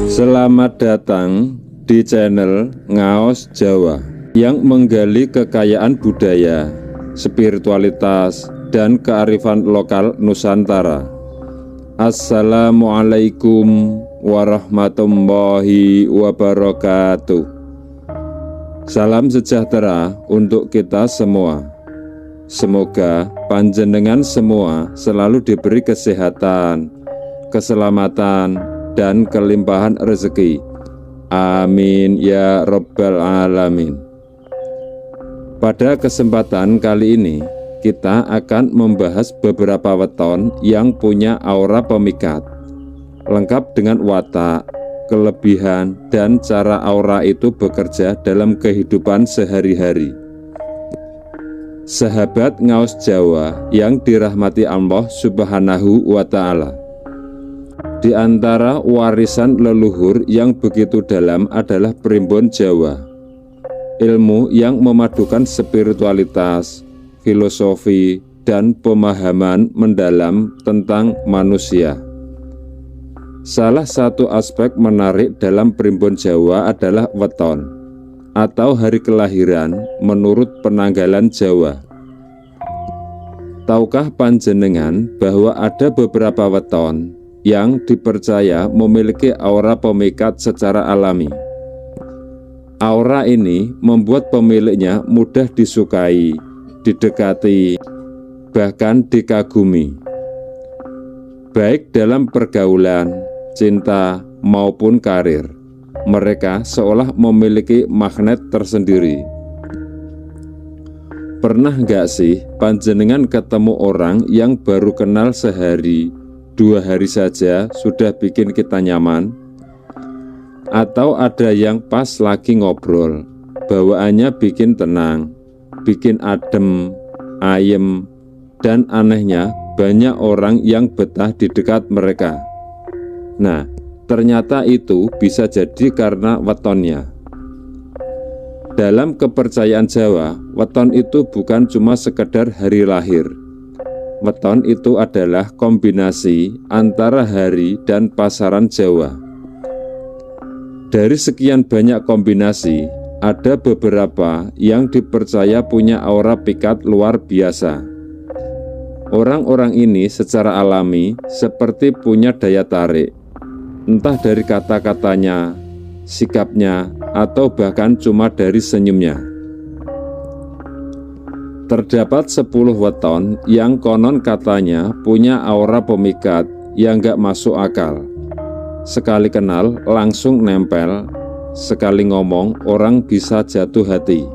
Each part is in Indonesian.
Selamat datang di channel Ngaos Jawa yang menggali kekayaan budaya, spiritualitas, dan kearifan lokal Nusantara. Assalamualaikum warahmatullahi wabarakatuh. Salam sejahtera untuk kita semua. Semoga panjenengan semua selalu diberi kesehatan, keselamatan, dan kelimpahan rezeki. Amin ya Rabbal Alamin. Pada kesempatan kali ini, kita akan membahas beberapa weton yang punya aura pemikat, lengkap dengan watak, kelebihan, dan cara aura itu bekerja dalam kehidupan sehari-hari. Sahabat Ngaos Jawa yang dirahmati Allah Subhanahu wa Ta'ala, di antara warisan leluhur yang begitu dalam adalah primbon Jawa, ilmu yang memadukan spiritualitas, filosofi, dan pemahaman mendalam tentang manusia. Salah satu aspek menarik dalam primbon Jawa adalah weton atau hari kelahiran menurut penanggalan Jawa. Tahukah panjenengan bahwa ada beberapa weton yang dipercaya memiliki aura pemikat secara alami? Aura ini membuat pemiliknya mudah disukai, didekati, bahkan dikagumi, baik dalam pergaulan, cinta, maupun karir. Mereka seolah memiliki magnet tersendiri. Pernah nggak sih panjenengan ketemu orang yang baru kenal sehari, 2 hari saja sudah bikin kita nyaman? Atau ada yang pas lagi ngobrol, bawaannya bikin tenang, bikin adem, ayem, dan anehnya banyak orang yang betah di dekat mereka. Nah, ternyata itu bisa jadi karena wetonnya. Dalam kepercayaan Jawa, weton itu bukan cuma sekedar hari lahir. Weton itu adalah kombinasi antara hari dan pasaran Jawa. Dari sekian banyak kombinasi, ada beberapa yang dipercaya punya aura pikat luar biasa. Orang-orang ini secara alami seperti punya daya tarik, entah dari kata-katanya, sikapnya, atau bahkan cuma dari senyumnya. Terdapat 10 weton yang konon katanya punya aura pemikat yang gak masuk akal. Sekali kenal langsung nempel, sekali ngomong orang bisa jatuh hati.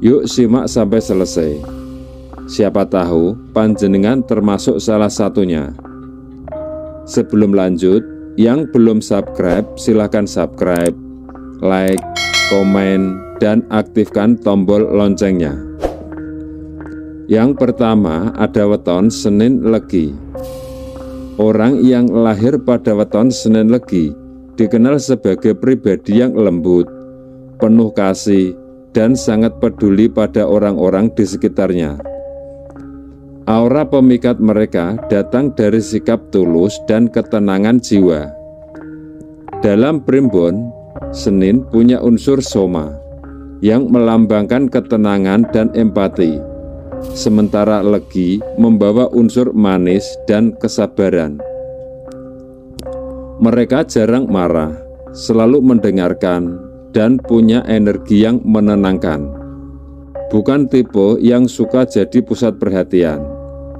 Yuk simak sampai selesai. Siapa tahu panjenengan termasuk salah satunya. Sebelum lanjut, yang belum subscribe silahkan subscribe, like, komen, dan aktifkan tombol loncengnya. Yang pertama ada weton Senin Legi. Orang yang lahir pada weton Senin Legi dikenal sebagai pribadi yang lembut, penuh kasih, dan sangat peduli pada orang-orang di sekitarnya. Aura pemikat mereka datang dari sikap tulus dan ketenangan jiwa. Dalam primbon, Senin punya unsur soma yang melambangkan ketenangan dan empati, sementara Legi membawa unsur manis dan kesabaran. Mereka jarang marah, selalu mendengarkan, dan punya energi yang menenangkan. Bukan tipe yang suka jadi pusat perhatian,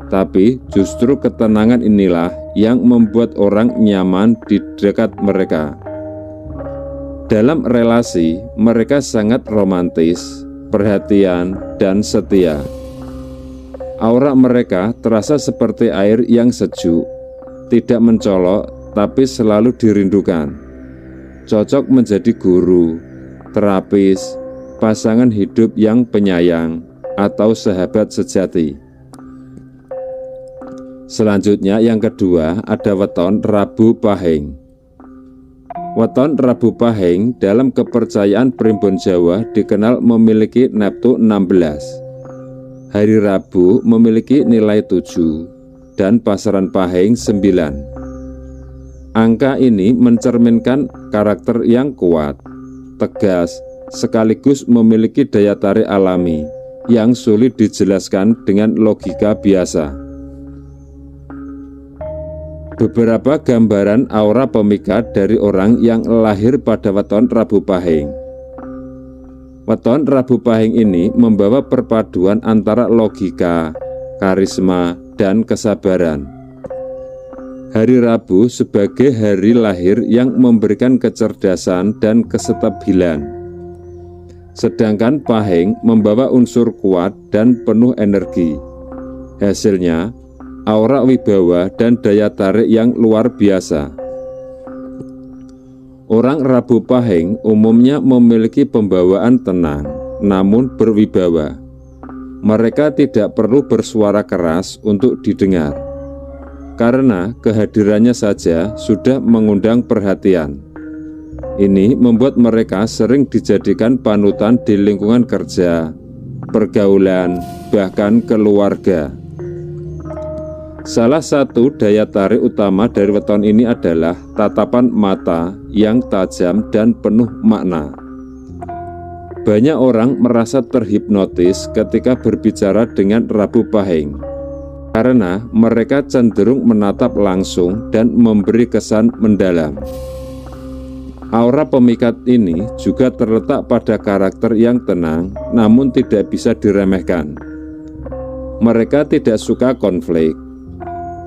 tapi justru ketenangan inilah yang membuat orang nyaman di dekat mereka. Dalam relasi, mereka sangat romantis, perhatian, dan setia. Aura mereka terasa seperti air yang sejuk, tidak mencolok, tapi selalu dirindukan. Cocok menjadi guru, terapis, pasangan hidup yang penyayang, atau sahabat sejati. Selanjutnya yang kedua ada weton Rabu Pahing. Weton Rabu Pahing dalam kepercayaan primbon Jawa dikenal memiliki neptu 16. Hari Rabu memiliki nilai 7, dan pasaran pahing 9. Angka ini mencerminkan karakter yang kuat, tegas, sekaligus memiliki daya tarik alami yang sulit dijelaskan dengan logika biasa. Beberapa gambaran aura pemikat dari orang yang lahir pada weton Rabu Pahing. Weton Rabu Pahing ini membawa perpaduan antara logika, karisma, dan kesabaran. Hari Rabu sebagai hari lahir yang memberikan kecerdasan dan kestabilan. Sedangkan Pahing membawa unsur kuat dan penuh energi. Hasilnya, aura wibawa dan daya tarik yang luar biasa. Orang Rabu Pahing umumnya memiliki pembawaan tenang, namun berwibawa. Mereka tidak perlu bersuara keras untuk didengar, karena kehadirannya saja sudah mengundang perhatian. Ini membuat mereka sering dijadikan panutan di lingkungan kerja, pergaulan, bahkan keluarga. Salah satu daya tarik utama dari weton ini adalah tatapan mata yang tajam dan penuh makna. Banyak orang merasa terhipnotis ketika berbicara dengan Rabu Pahing, karena mereka cenderung menatap langsung dan memberi kesan mendalam. Aura pemikat ini juga terletak pada karakter yang tenang, namun tidak bisa diremehkan. Mereka tidak suka konflik,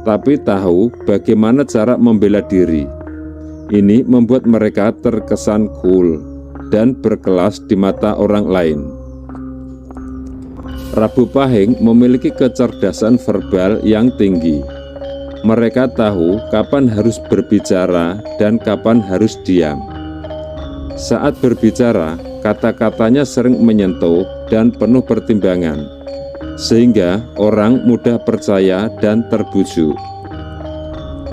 tapi tahu bagaimana cara membela diri. Ini membuat mereka terkesan cool dan berkelas di mata orang lain. Rabu Pahing memiliki kecerdasan verbal yang tinggi. Mereka tahu kapan harus berbicara dan kapan harus diam. Saat berbicara, kata-katanya sering menyentuh dan penuh pertimbangan, sehingga orang mudah percaya dan terbujuk.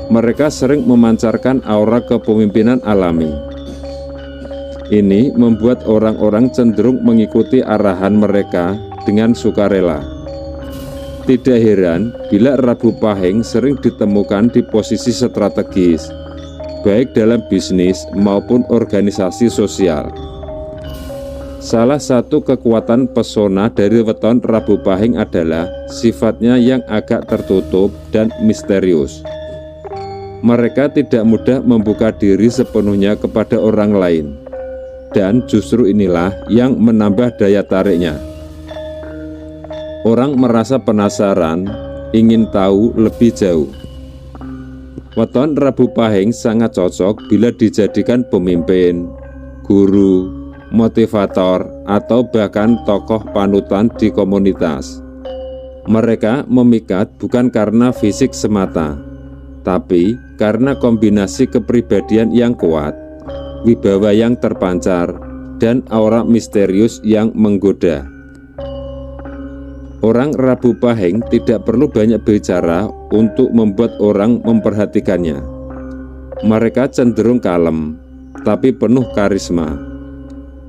Mereka sering memancarkan aura kepemimpinan alami. Ini membuat orang-orang cenderung mengikuti arahan mereka dengan sukarela. Tidak heran bila Rabu Pahing sering ditemukan di posisi strategis, baik dalam bisnis maupun organisasi sosial. Salah satu kekuatan pesona dari weton Rabu Pahing adalah sifatnya yang agak tertutup dan misterius. Mereka tidak mudah membuka diri sepenuhnya kepada orang lain, dan justru inilah yang menambah daya tariknya. Orang merasa penasaran, ingin tahu lebih jauh. Weton Rabu Pahing sangat cocok bila dijadikan pemimpin, guru, motivator, atau bahkan tokoh panutan di komunitas. Mereka memikat bukan karena fisik semata, tapi karena kombinasi kepribadian yang kuat, wibawa yang terpancar, dan aura misterius yang menggoda. Orang Rabu Pahing tidak perlu banyak bicara untuk membuat orang memperhatikannya. Mereka cenderung kalem, tapi penuh karisma.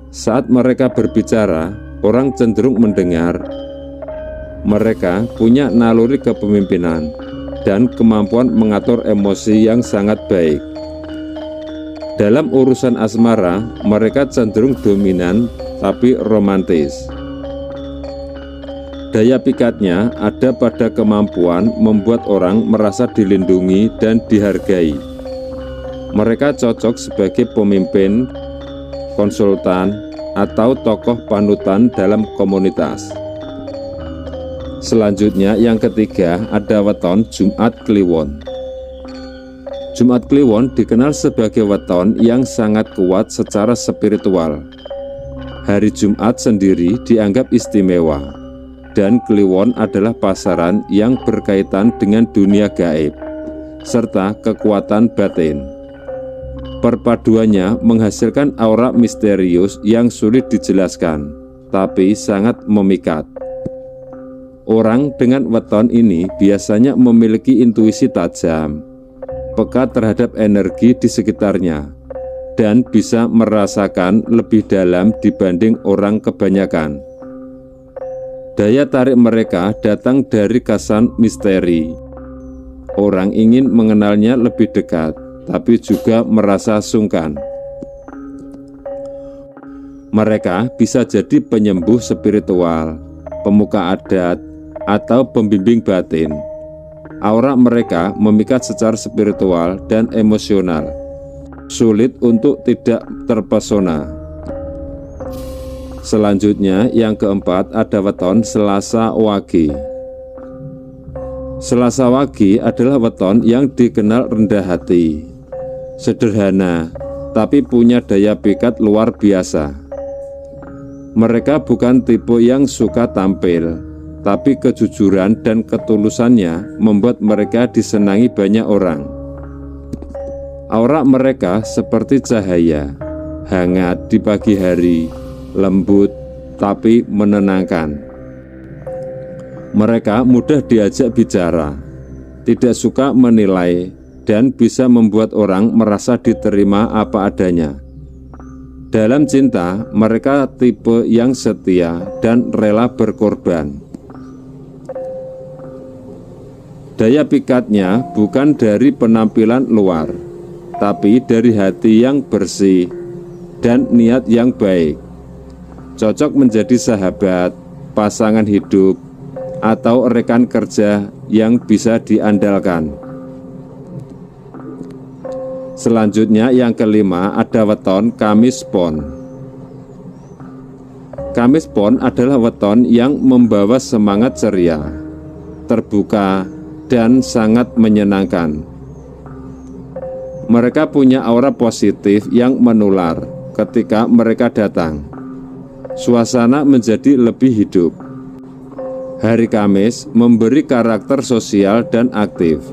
Saat mereka berbicara, orang cenderung mendengar. Mereka punya naluri kepemimpinan dan kemampuan mengatur emosi yang sangat baik. Dalam urusan asmara, mereka cenderung dominan tapi romantis. Daya pikatnya ada pada kemampuan membuat orang merasa dilindungi dan dihargai. Mereka cocok sebagai pemimpin, konsultan, atau tokoh panutan dalam komunitas. Selanjutnya yang ketiga ada weton Jumat Kliwon. Jumat Kliwon dikenal sebagai weton yang sangat kuat secara spiritual. Hari Jumat sendiri dianggap istimewa, dan Kliwon adalah pasaran yang berkaitan dengan dunia gaib serta kekuatan batin. Perpaduannya menghasilkan aura misterius yang sulit dijelaskan, tapi sangat memikat. Orang dengan weton ini biasanya memiliki intuisi tajam, peka terhadap energi di sekitarnya, dan bisa merasakan lebih dalam dibanding orang kebanyakan. Daya tarik mereka datang dari kesan misteri, orang ingin mengenalnya lebih dekat, tapi juga merasa sungkan. Mereka bisa jadi penyembuh spiritual, pemuka adat, atau pembimbing batin. Aura mereka memikat secara spiritual dan emosional, sulit untuk tidak terpesona. Selanjutnya, yang keempat ada weton Selasa Wage. Selasa Wage adalah weton yang dikenal rendah hati, sederhana, tapi punya daya pikat luar biasa. Mereka bukan tipe yang suka tampil, tapi kejujuran dan ketulusannya membuat mereka disenangi banyak orang. Aura mereka seperti cahaya, hangat di pagi hari, lembut tapi menenangkan. Mereka mudah diajak bicara, tidak suka menilai, dan bisa membuat orang merasa diterima apa adanya. Dalam cinta, mereka tipe yang setia dan rela berkorban. Daya pikatnya bukan dari penampilan luar, tapi dari hati yang bersih dan niat yang baik. Cocok menjadi sahabat, pasangan hidup, atau rekan kerja yang bisa diandalkan. Selanjutnya yang kelima ada weton Kamis Pon. Kamis Pon adalah weton yang membawa semangat ceria, terbuka, dan sangat menyenangkan. Mereka punya aura positif yang menular ketika mereka datang. Suasana menjadi lebih hidup. Hari Kamis memberi karakter sosial dan aktif,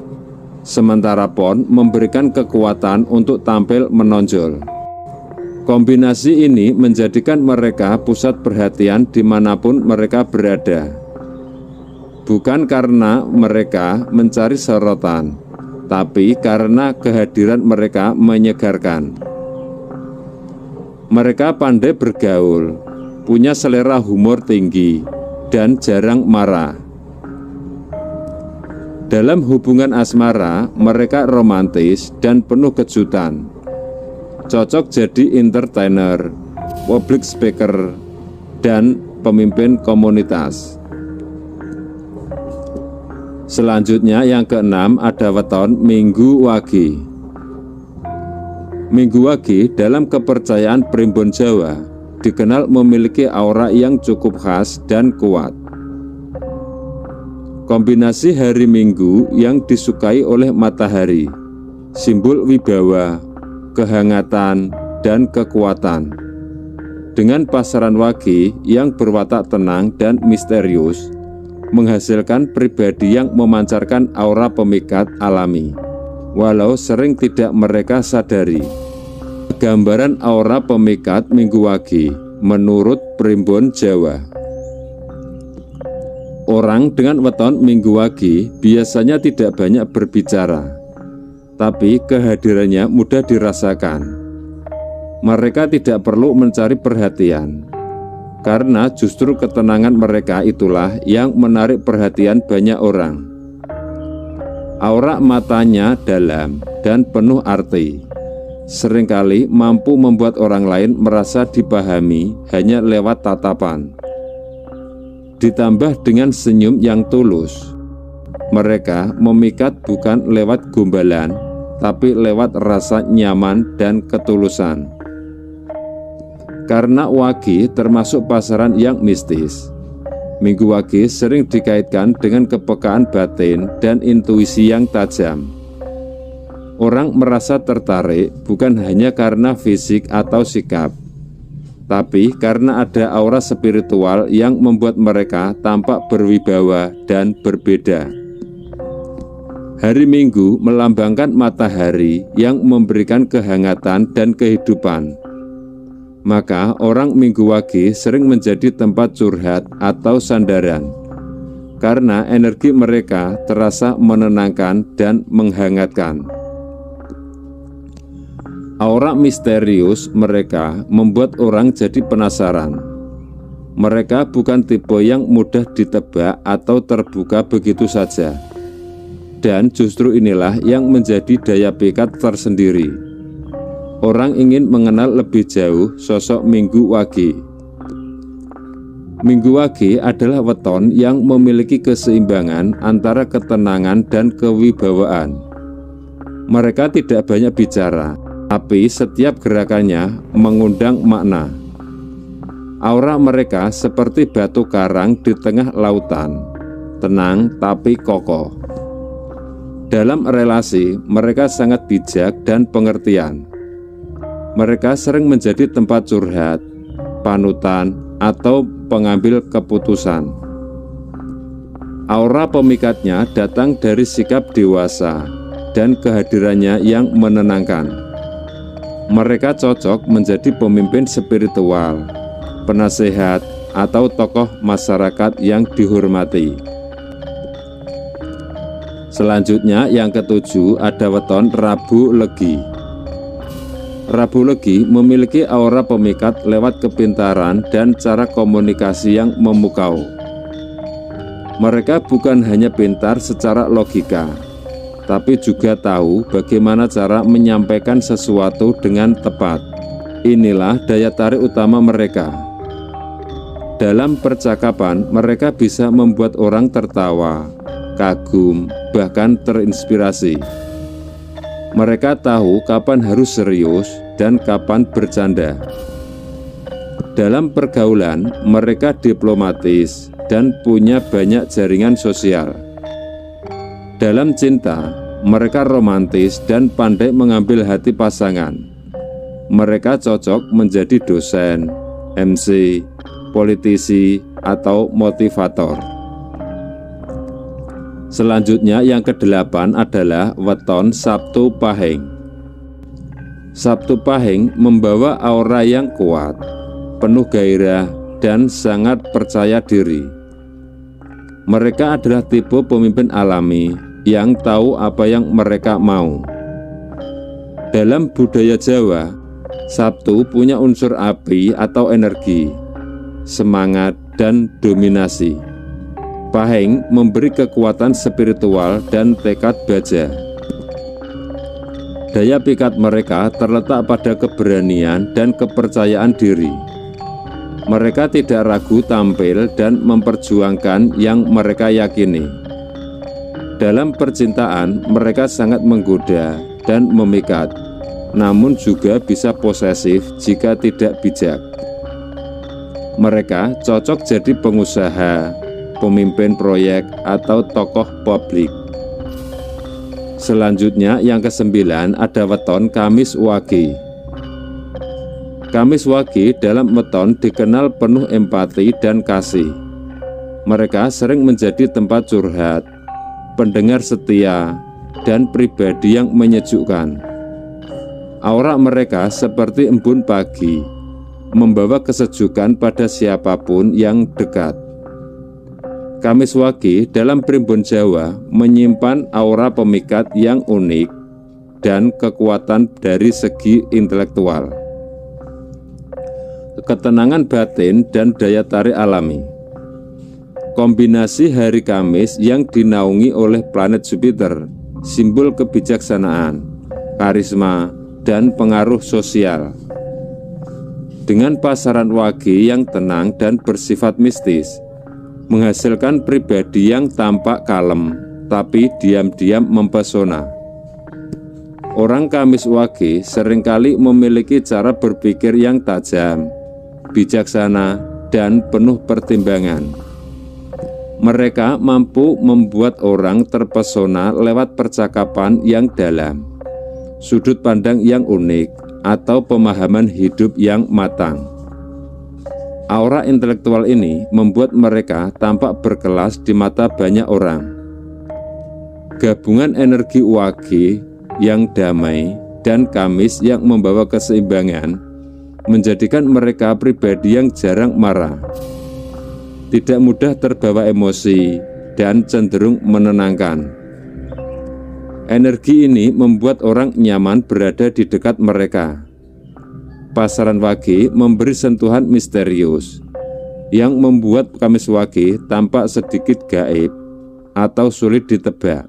sementara Pon memberikan kekuatan untuk tampil menonjol. Kombinasi ini menjadikan mereka pusat perhatian dimanapun mereka berada. Bukan karena mereka mencari sorotan, tapi karena kehadiran mereka menyegarkan. Mereka pandai bergaul, punya selera humor tinggi, dan jarang marah. Dalam hubungan asmara, mereka romantis dan penuh kejutan. Cocok jadi entertainer, public speaker, dan pemimpin komunitas. Selanjutnya yang keenam ada weton Minggu Wage. Minggu Wage dalam kepercayaan Primbon Jawa dikenal memiliki aura yang cukup khas dan kuat. Kombinasi hari Minggu yang disukai oleh matahari, simbol wibawa, kehangatan, dan kekuatan. Dengan pasaran Wage yang berwatak tenang dan misterius, menghasilkan pribadi yang memancarkan aura pemikat alami, walau sering tidak mereka sadari. Gambaran aura pemikat Minggu Wage menurut Primbon Jawa. Orang dengan weton Minggu Wage biasanya tidak banyak berbicara, tapi kehadirannya mudah dirasakan. Mereka tidak perlu mencari perhatian, karena justru ketenangan mereka itulah yang menarik perhatian banyak orang. Aura matanya dalam dan penuh arti, seringkali mampu membuat orang lain merasa dipahami hanya lewat tatapan. Ditambah dengan senyum yang tulus, mereka memikat bukan lewat gombalan, tapi lewat rasa nyaman dan ketulusan. Karena Wage termasuk pasaran yang mistis, Minggu Wage sering dikaitkan dengan kepekaan batin dan intuisi yang tajam. Orang merasa tertarik bukan hanya karena fisik atau sikap, tapi karena ada aura spiritual yang membuat mereka tampak berwibawa dan berbeda. Hari Minggu melambangkan matahari yang memberikan kehangatan dan kehidupan. Maka orang Minggu Wage sering menjadi tempat curhat atau sandaran, karena energi mereka terasa menenangkan dan menghangatkan. Aura misterius mereka membuat orang jadi penasaran. Mereka bukan tipe yang mudah ditebak atau terbuka begitu saja. Dan justru inilah yang menjadi daya pikat tersendiri. Orang ingin mengenal lebih jauh sosok Minggu Wage. Minggu Wage adalah weton yang memiliki keseimbangan antara ketenangan dan kewibawaan. Mereka tidak banyak bicara, tapi setiap gerakannya mengundang makna. Aura mereka seperti batu karang di tengah lautan, tenang tapi kokoh. Dalam relasi, mereka sangat bijak dan pengertian. Mereka sering menjadi tempat curhat, panutan, atau pengambil keputusan. Aura pemikatnya datang dari sikap dewasa dan kehadirannya yang menenangkan. Mereka cocok menjadi pemimpin spiritual, penasehat, atau tokoh masyarakat yang dihormati. Selanjutnya yang ketujuh ada weton Rabu Legi. Rabu Legi memiliki aura pemikat lewat kepintaran dan cara komunikasi yang memukau. Mereka bukan hanya pintar secara logika, tapi juga tahu bagaimana cara menyampaikan sesuatu dengan tepat. Inilah daya tarik utama mereka. Dalam percakapan, mereka bisa membuat orang tertawa, kagum, bahkan terinspirasi. Mereka tahu kapan harus serius dan kapan bercanda. Dalam pergaulan, mereka diplomatis dan punya banyak jaringan sosial. Dalam cinta, mereka romantis dan pandai mengambil hati pasangan. Mereka cocok menjadi dosen, MC, politisi, atau motivator. Selanjutnya yang kedelapan adalah weton Sabtu Pahing. Sabtu Pahing membawa aura yang kuat, penuh gairah, dan sangat percaya diri. Mereka adalah tipe pemimpin alami yang tahu apa yang mereka mau. Dalam budaya Jawa, Sabtu punya unsur api atau energi, semangat, dan dominasi. Pahing memberi kekuatan spiritual dan tekad baja. Daya pikat mereka terletak pada keberanian dan kepercayaan diri. Mereka tidak ragu tampil dan memperjuangkan yang mereka yakini. Dalam percintaan, mereka sangat menggoda dan memikat, namun juga bisa posesif jika tidak bijak. Mereka cocok jadi pengusaha, pemimpin proyek, atau tokoh publik. Selanjutnya yang kesembilan ada weton Kamis Wage. Kamis Wage dalam weton dikenal penuh empati dan kasih. Mereka sering menjadi tempat curhat, pendengar setia, dan pribadi yang menyejukkan. Aura mereka seperti embun pagi, membawa kesejukan pada siapapun yang dekat. Kamis Wage dalam primbon Jawa menyimpan aura pemikat yang unik dan kekuatan dari segi intelektual, ketenangan batin, dan daya tarik alami. Kombinasi hari Kamis yang dinaungi oleh planet Jupiter, simbol kebijaksanaan, karisma, dan pengaruh sosial. Dengan pasaran Wage yang tenang dan bersifat mistis, menghasilkan pribadi yang tampak kalem, tapi diam-diam mempesona. Orang Kamis Wage seringkali memiliki cara berpikir yang tajam, bijaksana, dan penuh pertimbangan. Mereka mampu membuat orang terpesona lewat percakapan yang dalam, sudut pandang yang unik, atau pemahaman hidup yang matang. Aura intelektual ini membuat mereka tampak berkelas di mata banyak orang. Gabungan energi Wage yang damai dan Kamis yang membawa keseimbangan menjadikan mereka pribadi yang jarang marah, tidak mudah terbawa emosi, dan cenderung menenangkan. Energi ini membuat orang nyaman berada di dekat mereka. Pasaran Wage memberi sentuhan misterius yang membuat Kamis Wage tampak sedikit gaib atau sulit ditebak.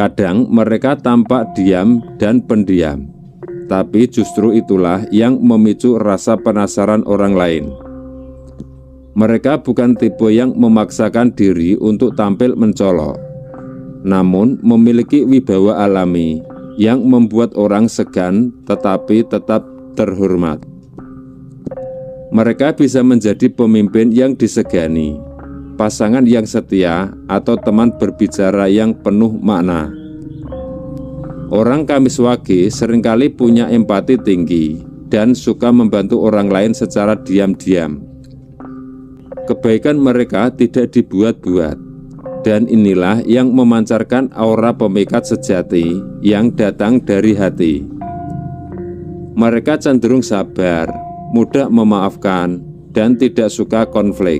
Kadang mereka tampak diam dan pendiam, tapi justru itulah yang memicu rasa penasaran orang lain. Mereka bukan tipe yang memaksakan diri untuk tampil mencolok, namun memiliki wibawa alami yang membuat orang segan tetapi tetap terhormat. Mereka bisa menjadi pemimpin yang disegani, pasangan yang setia, atau teman berbicara yang penuh makna. Orang Kamiswagi seringkali punya empati tinggi dan suka membantu orang lain secara diam-diam. Kebaikan mereka tidak dibuat-buat, dan inilah yang memancarkan aura pemikat sejati yang datang dari hati. Mereka cenderung sabar, mudah memaafkan, dan tidak suka konflik.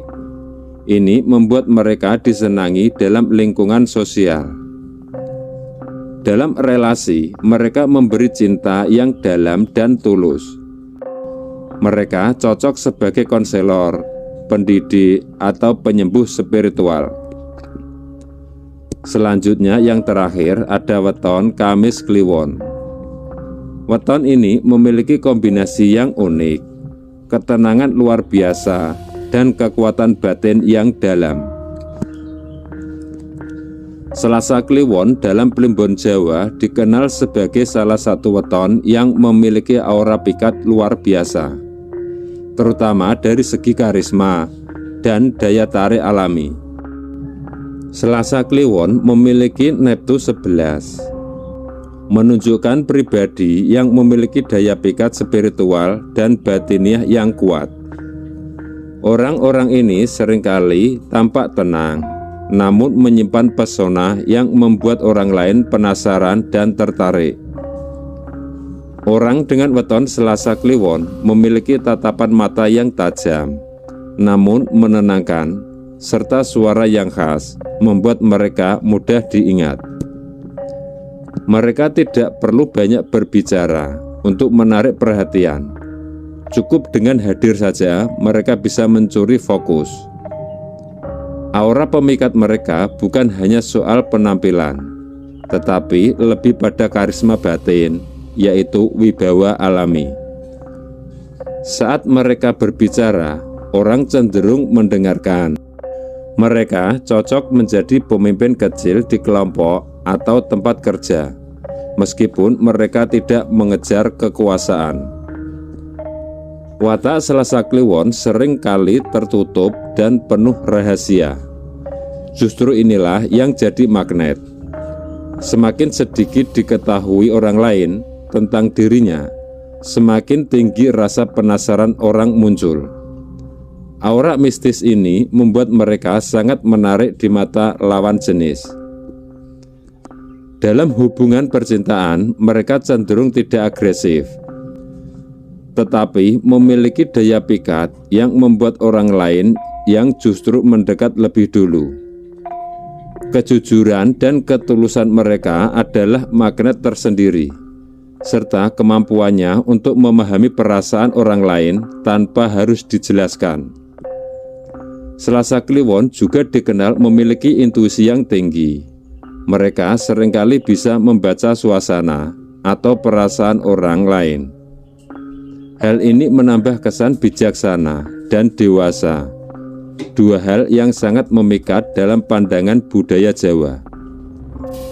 Ini membuat mereka disenangi dalam lingkungan sosial. Dalam relasi, mereka memberi cinta yang dalam dan tulus. Mereka cocok sebagai konselor, pendidik, atau penyembuh spiritual. Selanjutnya yang terakhir ada weton Kamis Kliwon. Weton ini memiliki kombinasi yang unik, ketenangan luar biasa, dan kekuatan batin yang dalam. Selasa Kliwon dalam Primbon Jawa dikenal sebagai salah satu weton yang memiliki aura pikat luar biasa, terutama dari segi karisma dan daya tarik alami. Selasa Kliwon memiliki Neptu 11, menunjukkan pribadi yang memiliki daya pikat spiritual dan batiniah yang kuat. Orang-orang ini seringkali tampak tenang, namun menyimpan pesona yang membuat orang lain penasaran dan tertarik. Orang dengan weton Selasa Kliwon memiliki tatapan mata yang tajam, namun menenangkan, serta suara yang khas, membuat mereka mudah diingat. Mereka tidak perlu banyak berbicara untuk menarik perhatian. Cukup dengan hadir saja, mereka bisa mencuri fokus. Aura pemikat mereka bukan hanya soal penampilan, tetapi lebih pada karisma batin, yaitu wibawa alami. Saat mereka berbicara, orang cenderung mendengarkan. Mereka cocok menjadi pemimpin kecil di kelompok atau tempat kerja, meskipun mereka tidak mengejar kekuasaan. Watak Selasa Kliwon sering kali tertutup dan penuh rahasia. Justru inilah yang jadi magnet. Semakin sedikit diketahui orang lain tentang dirinya, semakin tinggi rasa penasaran orang muncul. Aura mistis ini membuat mereka sangat menarik di mata lawan jenis. Dalam hubungan percintaan, mereka cenderung tidak agresif, tetapi memiliki daya pikat yang membuat orang lain yang justru mendekat lebih dulu. Kejujuran dan ketulusan mereka adalah magnet tersendiri, serta kemampuannya untuk memahami perasaan orang lain tanpa harus dijelaskan. Selasa Kliwon juga dikenal memiliki intuisi yang tinggi. Mereka seringkali bisa membaca suasana atau perasaan orang lain. Hal ini menambah kesan bijaksana dan dewasa, dua hal yang sangat memikat dalam pandangan budaya Jawa.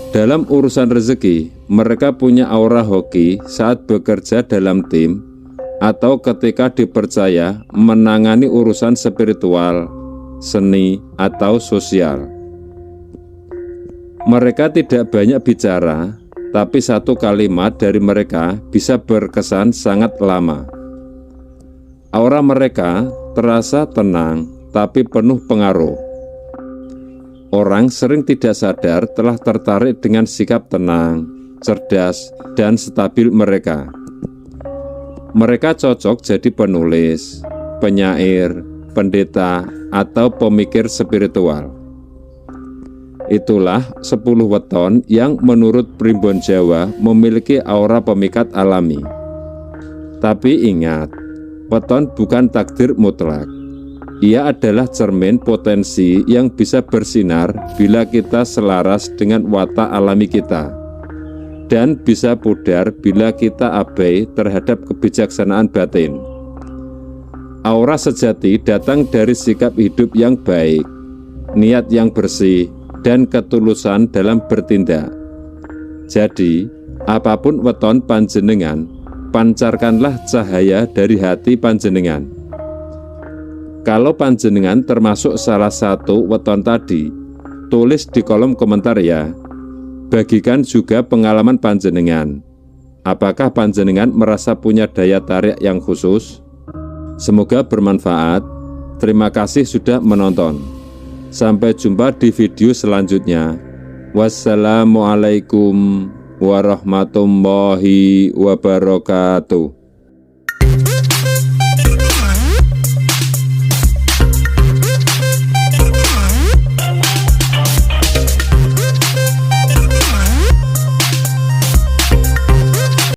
Dalam urusan rezeki, mereka punya aura hoki saat bekerja dalam tim atau ketika dipercaya menangani urusan spiritual, seni, atau sosial. Mereka tidak banyak bicara, tapi satu kalimat dari mereka bisa berkesan sangat lama. Aura mereka terasa tenang, tapi penuh pengaruh. Orang sering tidak sadar telah tertarik dengan sikap tenang, cerdas, dan stabil mereka. Mereka cocok jadi penulis, penyair, pendeta, atau pemikir spiritual. Itulah 10 weton yang menurut Primbon Jawa memiliki aura pemikat alami. Tapi ingat, weton bukan takdir mutlak. Ia adalah cermin potensi yang bisa bersinar bila kita selaras dengan watak alami kita, dan bisa pudar bila kita abai terhadap kebijaksanaan batin. Aura sejati datang dari sikap hidup yang baik, niat yang bersih, dan ketulusan dalam bertindak. Jadi, apapun weton panjenengan, pancarkanlah cahaya dari hati panjenengan. Kalau panjenengan termasuk salah satu weton tadi, tulis di kolom komentar ya. Bagikan juga pengalaman panjenengan. Apakah panjenengan merasa punya daya tarik yang khusus? Semoga bermanfaat. Terima kasih sudah menonton. Sampai jumpa di video selanjutnya. Wassalamualaikum warahmatullahi wabarakatuh.